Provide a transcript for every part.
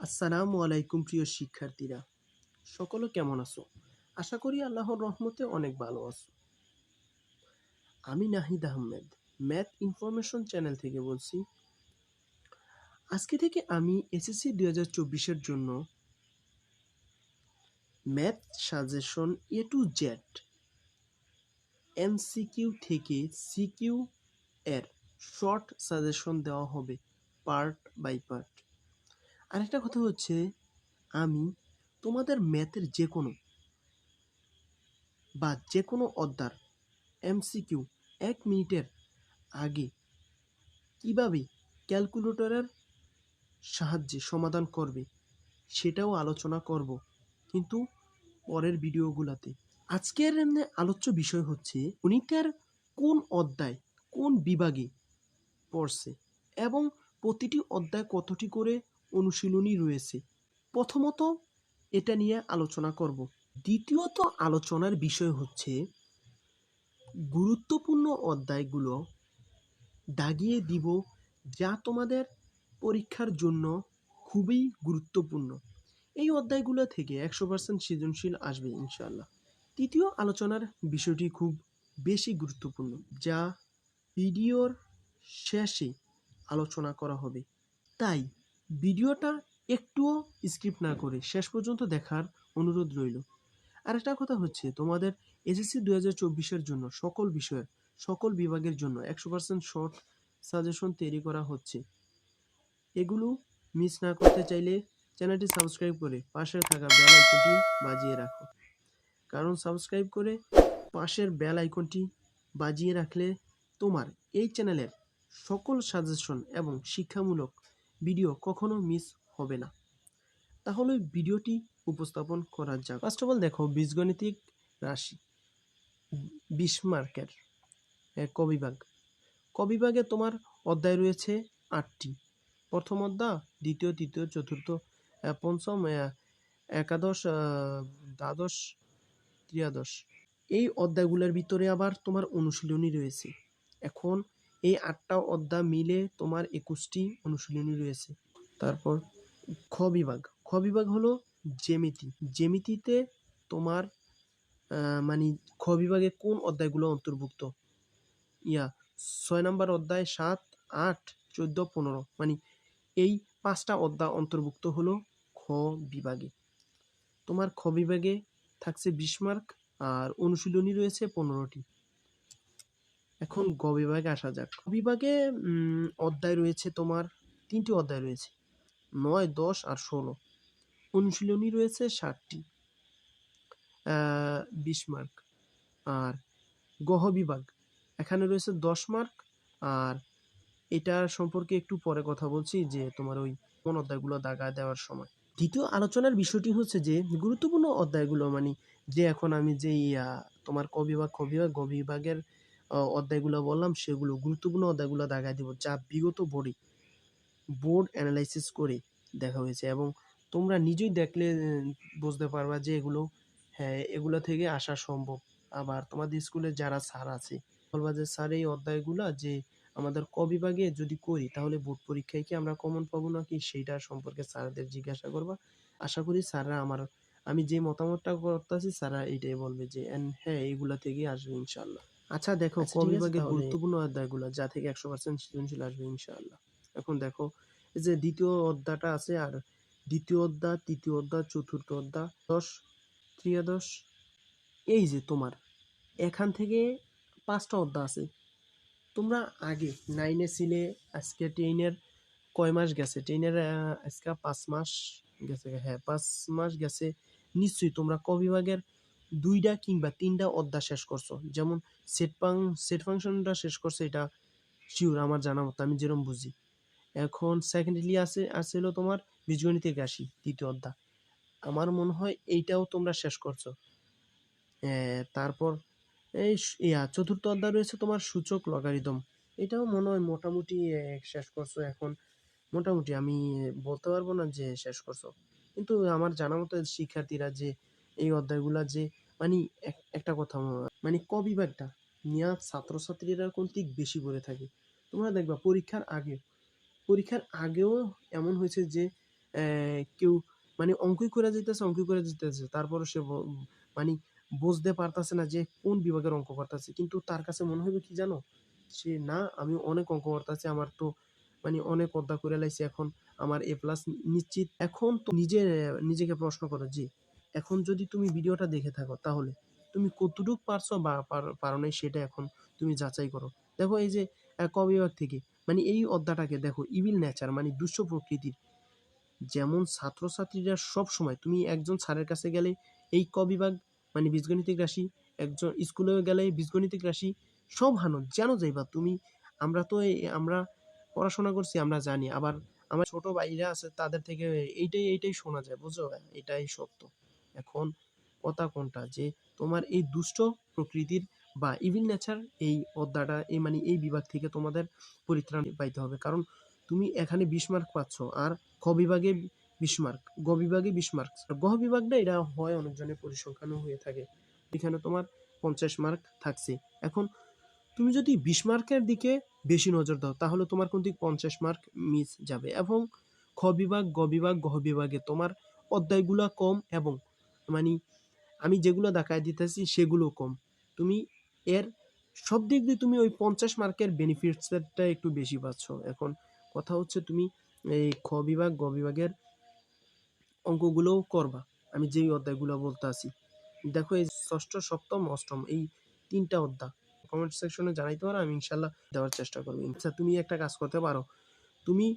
আসসালামু আলাইকুম প্রিয় শিক্ষার্থীরা, সকলে কেমন আছো? আশা করি আল্লাহর রহমতে অনেক ভালো আছো। আমি Nahid Ahmed, math information channel থেকে বলছি। আজকে থেকে আমি এসএসসি 2024-এর জন্য math suggestion A to Z MCQ থেকে সিকিউ এর শর্ট সাজেশন দেওয়া হবে পার্ট বাই পার্ট। আরেকটা কথা হচ্ছে, আমি তোমাদের ম্যাথের যে কোনো অধ্যায় এমসিকিউ 1 মিনিটের আগে কিভাবে ক্যালকুলেটরের সাহায্যে সমাধান করবে সেটাও আলোচনা করব, কিন্তু পরের ভিডিওগুলোতে। আজকের আলোচ্য বিষয় হচ্ছে গণিতের কোন অধ্যায় কোন বিভাগে পড়ছে এবং প্রতিটি অধ্যায় কতটি করে অনুশীলনী রয়েছে। প্রথমত এটা নিয়ে আলোচনা করব। দ্বিতীয়ত আলোচনার বিষয় হচ্ছে গুরুত্বপূর্ণ অধ্যায়গুলো দাগিয়ে দিব, যা তোমাদের পরীক্ষার জন্য খুবই গুরুত্বপূর্ণ। এই অধ্যায়গুলো থেকে 100% সৃজনশীল আসবে ইনশাআল্লাহ। তৃতীয় আলোচনার বিষয়টি খুব বেশি গুরুত্বপূর্ণ, যা ভিডিওর শেষে আলোচনা করা হবে। তাই ভিডিওটা একটুও স্কিপ না করে শেষ পর্যন্ত দেখার অনুরোধ রইল। আরেকটা কথা হচ্ছে, তোমাদের এসএসসি 2024-এর জন্য সকল বিষয়ের সকল বিভাগের জন্য 100% শর্ট সাজেশন তৈরি করা হচ্ছে। এগুলো মিস না করতে চাইলে চ্যানেলটি সাবস্ক্রাইব করে পাশে থাকা বেল আইকনটি বাজিয়ে রাখো, কারণ সাবস্ক্রাইব করে পাশের বেল আইকনটি বাজিয়ে রাখলে তোমার এই চ্যানেলের সকল সাজেশন এবং শিক্ষামূলক ভিডিও কখনো মিস হবে না। তাহলে ভিডিওটি উপস্থাপন করা যাক। ফার্স্ট অফ অল দেখো, বীজগণিতিক রাশি 20 মার্কের কবিভাগে তোমার অধ্যায় রয়েছে 8টি। প্রথম অধ্যায়, দ্বিতীয়, তৃতীয়, চতুর্থ, পঞ্চম, একাদশ, দ্বাদশ, ত্রিয়াদশ। এই অধ্যায়গুলোর ভিতরে আবার তোমার অনুশীলনী রয়েছে। এখন এই 8টা অধ্যায় মিলে তোমার 21টি অনুশীলনী রয়েছে। তারপর খ বিভাগ হলো জ্যামিতিতে তোমার মানে খ বিভাগে কোন অধ্যায়গুলো অন্তর্ভুক্ত? 6 নম্বর অধ্যায়, 7, 8, 14, 15, মানে এই 5টা অধ্যায় অন্তর্ভুক্ত হলো খ বিভাগে। তোমার খ বিভাগে থাকছে 20 মার্ক আর অনুশীলনী রয়েছে 15টি। এখন গ বিভাগে আসা যাক। গ বিভাগে অধ্যায় রয়েছে তোমার 3টি অধ্যায় রয়েছে, 9, 10 আর 16। অনুশীলনী রয়েছে 60টি, 20 মার্ক। আর গহ বিভাগ, এখানে রয়েছে 10 মার্ক। আর এটার সম্পর্কে একটু পরে কথা বলছি, যে তোমার ওই কোন অধ্যায়গুলো দাগায় দেওয়ার সময়। দ্বিতীয় আলোচনার বিষয়টি হচ্ছে যে গুরুত্বপূর্ণ অধ্যায়গুলো, মানে যে এখন আমি যে তোমার ক বিভাগ, খ বিভাগ, গ বিভাগের অধ্যায়গুলো বললাম, সেগুলো গুরুত্বপূর্ণ অধ্যায়গুলো দাগায় দিব, যা বিগত বোর্ড অ্যানালাইসিস করে দেখা হয়েছে, এবং তোমরা নিজেই দেখলে বুঝতে পারবা যে এগুলো থেকে আসা সম্ভব। আবার তোমাদের স্কুলে যারা স্যার আছে, বলবা যে স্যার এই অধ্যায়গুলা যে আমাদের ক বিভাগে যদি করি তাহলে বোর্ড পরীক্ষায় কি আমরা কমন পাবো নাকি, সেইটার সম্পর্কে স্যারদের জিজ্ঞাসা করবা। আশা করি স্যাররা আমি যে মতামতটা করতেছি স্যাররা এইটাই বলবে যে হ্যাঁ এইগুলা থেকেই আসবে ইনশাআল্লাহ। আচ্ছা দেখো, ক বিভাগে গুরুত্বপূর্ণ অধ্যায়গুলো যা থেকে 100% সৃজনশীল আসবে ইনশাআল্লাহ। এখন দেখো, এই যে দ্বিতীয় অধ্যায়টা আছে, আর দ্বিতীয় অধ্যায়, তৃতীয় অধ্যায়, চতুর্থ অধ্যায়, দশ, ত্রিয়াদশ, এই যে তোমার এখান থেকে 5টা অধ্যায় আছে। তোমরা আগে 9-এ ছিলে, আজকে 10-এর কয় মাস গেছে? 10-এর আজকে 5 মাস গেছে। হ্যাঁ, 5 মাস গেছে। নিশ্চয়ই তোমরা ক বিভাগের 2টা কিংবা 3টা অধ্যায় শেষ করছো। যেমন সেট ফাংশনটা শেষ করছে, এটা শিওর আমার জানা মতো, আমি যেরকম বুঝি। এখন সেকেন্ডলি আছে হলো তোমার বীজগণিতের রাশি 2য় অধ্যায়। আমার মনে হয় এইটাও তোমরা শেষ করছো। তারপর এই চতুর্থ অধ্যায় রয়েছে তোমার সূচক লগারিদম, এটাও মনে হয় মোটামুটি শেষ করছো। এখন মোটামুটি আমি বলতে পারবো না যে শেষ করছো, কিন্তু আমার জানা মতো শিক্ষার্থীরা যে এই অধ্যায়গুলা যে মানে একটা কথা, মানে ক বিভাগটা নিয়ে ছাত্রছাত্রীরা কিন্তু বেশি করে থাকে। তোমরা দেখবা পরীক্ষার আগেও এমন হয়েছে যে কেউ মানে অঙ্কই করে যেতেছে তারপরে সে মানে বুঝতে পারতাছে না যে কোন বিভাগের অঙ্ক করতেছে, কিন্তু তার কাছে মনে হবে কি জানো, সে না আমি অনেক অঙ্ক করতেছি, আমার তো মানে অনেক অধ্যা করে লাইছি, এখন আমার এ প্লাস নিশ্চিত। এখন তো নিজেকে প্রশ্ন করো যে এখন যদি তুমি ভিডিওটা দেখে থাকো তাহলে তুমি কতটুকু পারছো বা পারো নাই সেটা এখন তুমি যাচাই করো। দেখো এই যে ক বিভাগ থেকে মানে এই অধ্যাটাকে দেখো, ইভিল নেচার মানে দুষ্ট প্রকৃতির। যেমন ছাত্রছাত্রীরা সব সময় তুমি একজন স্যারের কাছে গেলে এই ক বিভাগ মানে বীজগণিতিক রাশি, একজন স্কুলে গেলে বীজগণিতিক রাশি সব হানো যেন যাইবা তুমি। আমরা তো আমরা পড়াশোনা করছি, আমরা জানি। আবার আমার ছোট ভাইরা আছে তাদের থেকে এইটাই শোনা যায়, বুঝো? এটাই সত্য। এখন কথা কোনটা যে তোমার এই দুষ্ট প্রকৃতির বা ইভিল নেচার এই অধ্যায়টা এই মানে এই বিভাগ থেকে তোমাদের পরিত্রাণ পাইতে হবে, কারণ তুমি এখানে 20 মার্ক পাচ্ছ, আর খ বিভাগে 20 মার্ক, গ বিভাগে 20 মার্ক, আর গ বিভাগটা এটা হয় অনেকজনের পরিসংখ্যানও হয়ে থাকে, এখানে তোমার 50 মার্ক থাকছে। এখন তুমি যদি 20 মার্কের দিকে বেশি নজর দাও তাহলে তোমার কিন্তু 50 মার্ক মিস যাবে। এবং খ বিভাগ, গ বিভাগ, ঘ বিভাগে তোমার অধ্যায়গুলা কম, এবং মানে আমি যেগুলো দেখায় দিতেছি সেগুলো কম। তুমি এর সব দিক দিয়ে তুমি ওই 50 মার্কের বেনিফিটসটা একটু বেশি পাচ্ছ। এখন কথা হচ্ছে তুমি এই খ বিভাগ, গ বিভাগের অঙ্কগুলোও করবা, আমি যেই অধ্যায়গুলো বলতে আছি। দেখো এই ষষ্ঠ, সপ্তম, অষ্টম এই 3টা অধ্যায় কমেন্ট সেকশনে জানাইতে পারো, আমি ইনশাল্লাহ দেওয়ার চেষ্টা করবো। আচ্ছা তুমি একটা কাজ করতে পারো, তুমি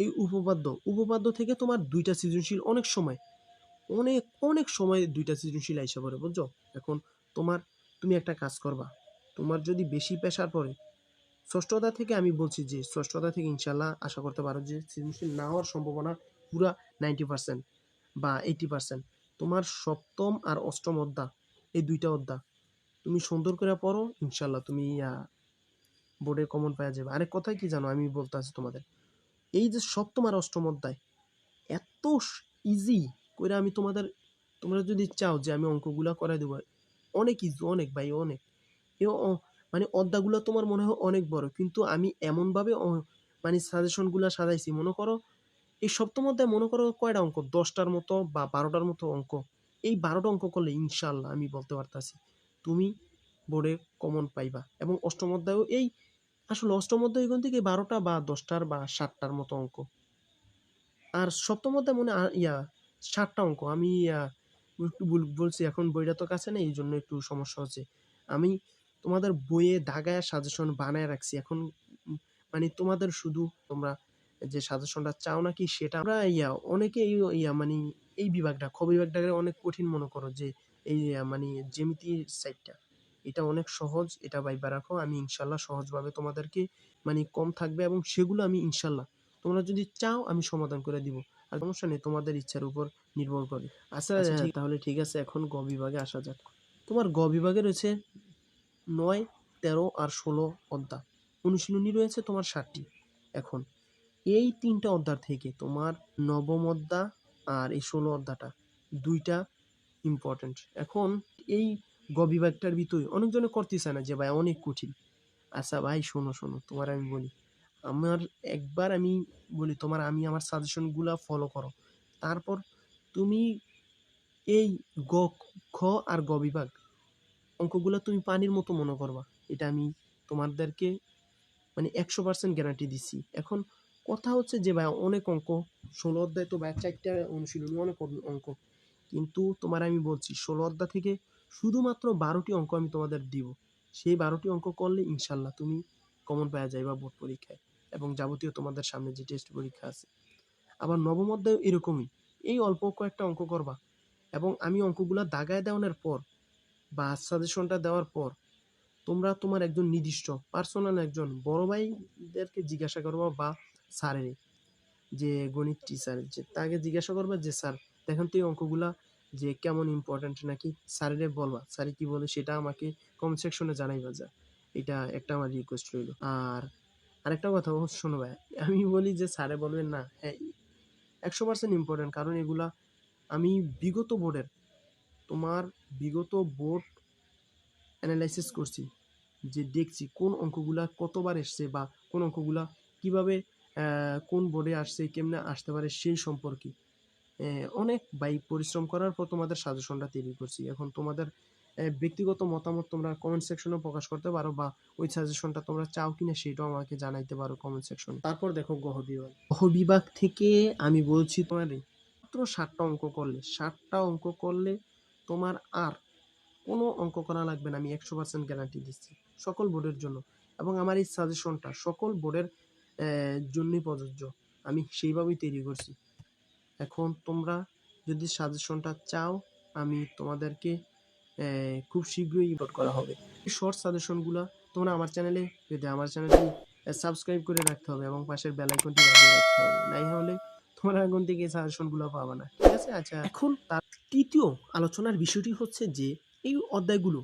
এই উপপাদ্য থেকে তোমার 2টা সৃজনশীল অনেক সময় 2টা সৃজনশীল আইসা পড়ে, বুঝছো? এখন তুমি একটা কাজ করবা, তোমার যদি বেশি প্রেশার পড়ে ষষ্ঠ অধ্যায় থেকে, আমি বলছি যে ষষ্ঠ অধ্যায় থেকে ইনশাল্লাহ আশা করতে পারো যে সৃজনশীল না হওয়ার সম্ভাবনা পুরা 90% বা 80%। তোমার সপ্তম আর অষ্টম অধ্যায় এই 2টা অধ্যায় তুমি সুন্দর করে পড়ো, ইনশাল্লাহ তুমি বোর্ডে কমন পাওয়া যাবে। আরেক কথা কি জানো, আমি বলতে আছি তোমাদের এই যে সপ্তম আর অষ্টম অধ্যায় এত ইজি করে আমি তোমরা যদি চাও যে আমি অঙ্কগুলা করাই দেবো, অনেক ইজি, অনেক ভাই অনেক। মানে অধ্যায়গুলো তোমার মনে হয় অনেক বড়, কিন্তু আমি এমনভাবে মানে সাজেশনগুলো সাজাইছি, মনে করো এই সপ্তম অধ্যায় মনে করো কয়টা অঙ্ক, 10টার মতো বা 12টার মতো অঙ্ক। এই 12টা অঙ্ক করলে ইনশাল্লাহ আমি বলতে পারতাছি তুমি বোর্ডে কমন পাইবা। এবং অষ্টম অধ্যায়ও আসলে অষ্টম অধ্যায় এখান থেকে 12টা বা 10টার বা 7টার মতো অঙ্ক, আর সপ্তম অধ্যায় মনে 7টা অঙ্ক। আমি একটু বলছি, এখন বইটা তো কাছে নেই, এই জন্য একটু সমস্যা হচ্ছে। আমি তোমাদের বইয়ে দাগায় সাজেশন বানায় রাখছি, এখন মানে তোমাদের শুধু তোমরা যে সাজেশনটা চাও নাকি সেটা। আমরা অনেকে মানে এই বিভাগটা খ বিভাগটাকে অনেক কঠিন মনে করো, যে এই মানে জ্যামিতির সাইডটা এটা অনেক সহজ, এটা ভাইবা রাখো, আমি ইনশাল্লাহ সহজভাবে তোমাদেরকে মানে কম থাকবে এবং সেগুলো আমি ইনশাল্লাহ তোমরা যদি চাও আমি সমাধান করে দিব। আর সমস্যা নেই, তোমাদের ইচ্ছার উপর নির্ভর করে। আচ্ছা তাহলে ঠিক আছে, এখন গ বিভাগে আসা যাক। তোমার গ বিভাগে রয়েছে 9, 13 আর 16 অধ্যায়, অনুশীলনী রয়েছে তোমার 7টি। এখন এই 3টা অধ্যায় থেকে তোমার নবম অধ্যায় আর এই 16 অধ্যায়টা 2টা ইম্পর্টেন্ট। এখন এই গ বিভাগটার ভিতরে অনেকজনে করতে চায় না যে ভাই অনেক কঠিন। আচ্ছা ভাই শোনো তোমার আমি বলি, আমার একবার আমি বলি তোমার, আমি আমার সাজেশনগুলা ফলো করো, তারপর তুমি এই গ, খ আর গ বিভাগ অঙ্কগুলা তুমি পানির মতো মনে করবা, এটা আমি তোমাদেরকে মানে 100% গ্যারান্টি দিচ্ছি। এখন কথা হচ্ছে যে ভাই অনেক অঙ্ক, 16 অধ্যায় তো ভাই 4টা অনুশীলনী, অনেক অঙ্ক, কিন্তু তোমার আমি বলছি 16 অধ্যায় থেকে শুধুমাত্র 12টি অঙ্ক আমি তোমাদের দিব, সেই 12টি অঙ্ক করলে ইনশাল্লাহ তুমি কমন পাওয়া যাইবা বোর্ড পরীক্ষায় এবং যাবতীয় তোমাদের সামনে যে টেস্ট পরীক্ষা আছে। আবার নবম অধ্যায় এরকমই, এই অল্প কয়েকটা অঙ্ক করবা এবং আমি অঙ্কগুলা দাগায় দেওয়ানোর পর বা সাজেশনটা দেওয়ার পর তোমরা তোমার একজন নির্দিষ্ট পার্সোনাল একজন বড় ভাইদেরকে জিজ্ঞাসা করবা বা স্যারের যে গণিত টিচার যে তাকে জিজ্ঞাসা করবা যে স্যার দেখেন তো এই অঙ্কগুলা যে কেমন ইম্পর্টেন্ট নাকি, স্যারের বলবা, স্যারে কি বলে সেটা আমাকে কমেন্ট সেকশনে জানাইবা যা। এটা একটা আমার রিকোয়েস্ট রইল। আর আরেকটা কথা শোনো ভাই, আমি বলি যে স্যারে বলবেন না, হ্যাঁ 100% ইম্পর্টেন্ট, কারণ এগুলা আমি বিগত বোর্ডের তোমার বিগত বোর্ড অ্যানালাইসিস করছি, যে দেখছি কোন অঙ্কগুলা কতবার এসছে বা কোন অঙ্কগুলা কিভাবে কোন বোর্ডে আসছে, কেমনে আসতে পারে সেই সম্পর্কে অনেক পরিশ্রম করার পর তোমাদের সাজেশনটা তৈরি করছি। এখন তোমাদের ব্যক্তিগত মতামত তোমরা কমেন্ট সেকশনে প্রকাশ করতে পারো, বা ওই সাজেশনটা তোমরা চাও কিনা সেটাও আমাকে জানাইতে পারো কমেন্ট সেকশনে। তারপর দেখো গহ বিভাগ। গহ বিভাগ থেকে আমি বলছি তোমার মাত্র 7টা অঙ্ক করলে তোমার আর কোনো অঙ্ক করা লাগবে না, আমি 100% গ্যারান্টি দিচ্ছি সকল বোর্ডের জন্য। এবং আমার এই সাজেশনটা সকল বোর্ডের জন্যই প্রযোজ্য, আমি সেইভাবেই তৈরি করছি। এখন তোমরা যদি সাজেশনটা চাও, আমি তোমাদেরকে খুব শীঘ্রই আপলোড করা হবে। এই শর্ট সাজেশনগুলো তোমরা আমার চ্যানেলটি সাবস্ক্রাইব করে রাখতে হবে এবং পাশের বেল আইকনটি বাজিয়ে রাখতে হবে, নাই হলে তোমরা এখন থেকে এই সাজেশনগুলো পাবে না, ঠিক আছে? আচ্ছা, এখন তার তৃতীয় আলোচনার বিষয়টি হচ্ছে যে এই অধ্যায়গুলো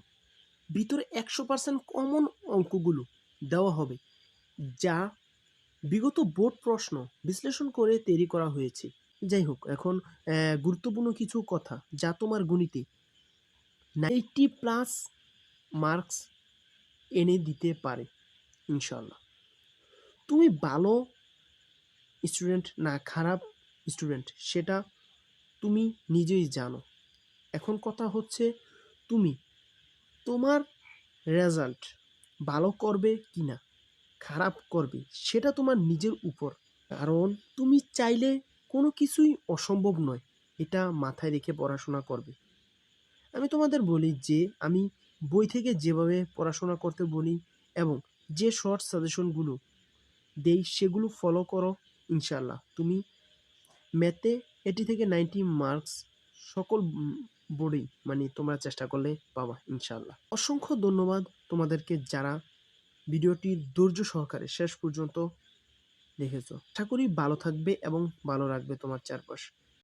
ভিতরে 100% কমন অঙ্কগুলো দেওয়া হবে, যা বিগত বোর্ড প্রশ্ন বিশ্লেষণ করে তৈরি করা হয়েছে। যাই হোক, এখন গুরুত্বপূর্ণ কিছু কথা যা তোমার গণিতে 90+ মার্কস এনে দিতে পারে ইনশাল্লাহ। তুমি ভালো স্টুডেন্ট না খারাপ স্টুডেন্ট সেটা তুমি নিজেই জানো। এখন কথা হচ্ছে তুমি তোমার রেজাল্ট ভালো করবে কি না খারাপ করবে সেটা তোমার নিজের উপর। কারণ তুমি চাইলে কোনো কিছুই অসম্ভব নয়, এটা মাথায় রেখে পড়াশোনা করবে। আমি তোমাদের বলি যে আমি বই থেকে যেভাবে পড়াশোনা করতে বলি এবং যে শর্ট সাজেশনগুলো দেই সেগুলো ফলো করো, ইনশাল্লাহ তুমি ম্যাথে 80 থেকে 90 মার্কস সকল বোর্ডেই তোমরা চেষ্টা করলে পাবা ইনশাল্লাহ। অসংখ্য ধন্যবাদ তোমাদেরকে যারা ভিডিওটি ধৈর্য সহকারে শেষ পর্যন্ত দেখেছো। আশা করি ভালো থাকবে এবং ভালো রাখবে তোমার চারপাশ।